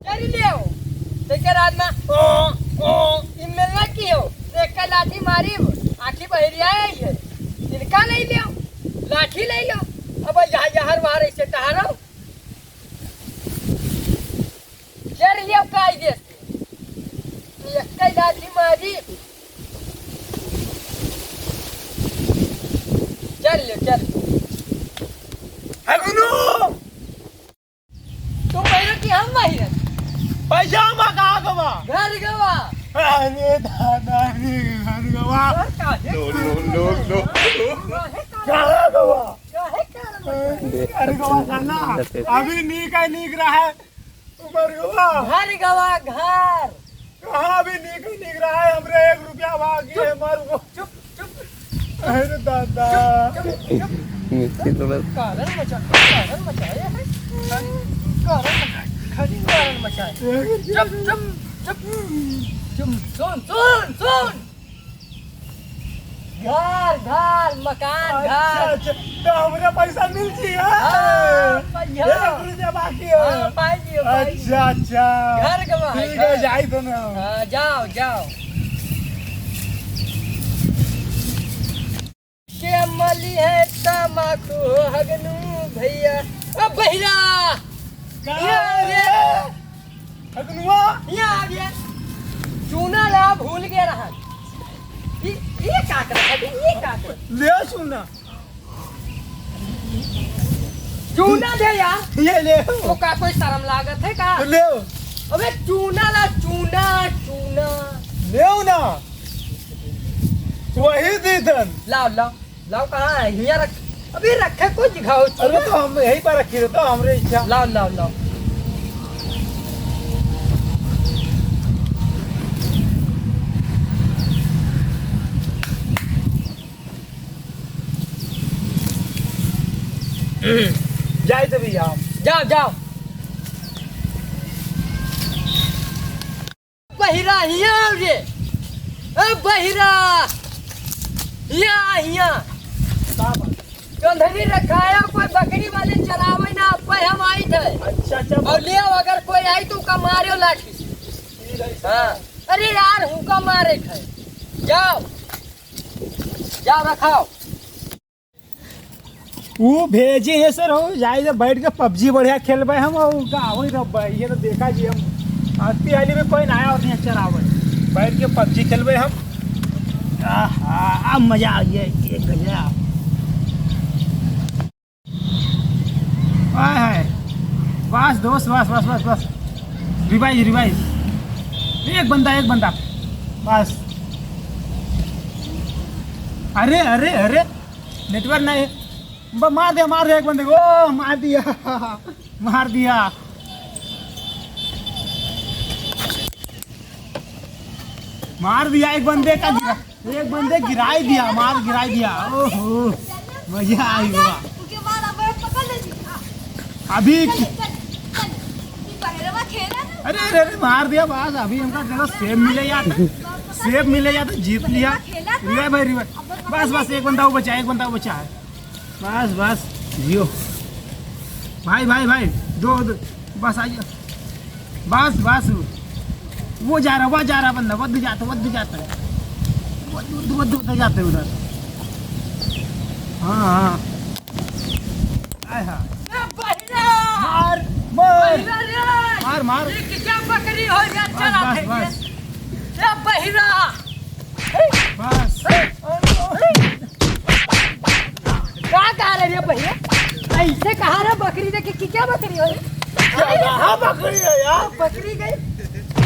કરી લેવ તે કે રાતમાં ઓ ઇમેલ ના કીયો એક લાઠી મારી આખી બહેરી આઈ છે ઇનકા લઈ લેવ લાઠી લઈ લો अब जहर मारे से टहरो चल लियो कायदे से एक लाठी मारी चल ले चल हगनू तो पहिरो की हम महिर पैसा मगा गवा घर गवा अरे दादा रे घर गवा नो कहाँ गवा अरे गवा खाना अभी नीक है नीक रहा है ऊपर गवा घर गवा घर कहाँ भी नीक रहा है हमरे 1 रुपया बाकी है मर गो चुप चुप अरे दादा कारण मचाए है कारण मचाए चुप चुप चुप चुप सुन घर मकान घर तो हमरे पैसा मिल जी है 1 रुपया बाकी है अच्छा घर गवा ठीक है जाई तो ना जाओ के मली है तमाकू हगनू भैया अब बहिरा हगनुआ यहाँ आ गया चूना ला भूल गया रहा ये क्या कर ले सुना चूना दे यार ये ले तो का कोई शर्म लागत है का ले अबे चूना ला चूना ले ना वही दीदन लाओ कहाँ है यहाँ रख अभी रखे कुछ दिखाओ अरे तो हम यहीं पर रखी रहता हमरे इच्छा लाओ जाए तो भी हम जाओ बहिरा यहाँ रे बहिरा यहाँ चौधरी रखाया कोई बकरी वाले चलावे ना पे हम आई थे अच्छा और ले अगर कोई आई तो का मारियो लाठी हाँ अरे यार हुका मारे थे जाओ रखाओ वो भेजे है सर हो जाए जब बैठ के पबजी बढ़िया खेल भाई हम वही रब ये तो देखा जी हम आती हाली में कोई नया और नहीं अच्छा आवे बैठ के पबजी खेल भाई हम मजा आ गया ये गया हाय बस दोस्त बस रिवाइज एक बंदा बस अरे नेटवर्क नहीं मार दे एक बंदे को मार दिया एक बंदे का एक बंदे गिराई दिया ओहो मजा आई बाबा अभी अरे मार दिया बस अभी हमका जरा सेब मिले या तो जीत लिया रिवाइव बस एक बंदा वो बचा है बस जियो भाई दो बस आइए बस वो जा रहा बंदा वध जाता है उधर हाँ मार क्या बकरी हो गया चला बहिरा बस कहा रहे भैया ऐसे कहा रहा बकरी देखे कि क्या बकरी हो बकरी है यार बकरी गई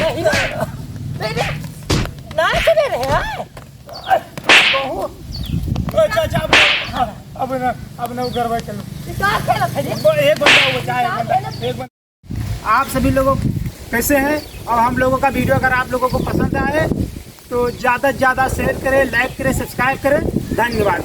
नहीं नाम से ले रहे हैं अब ना घर चलो एक बंदा आप सभी लोगों कैसे हैं और हम लोगों का वीडियो अगर आप लोगों को पसंद आए तो ज़्यादा से ज़्यादा शेयर करें, लाइक करें, सब्सक्राइब करें। धन्यवाद।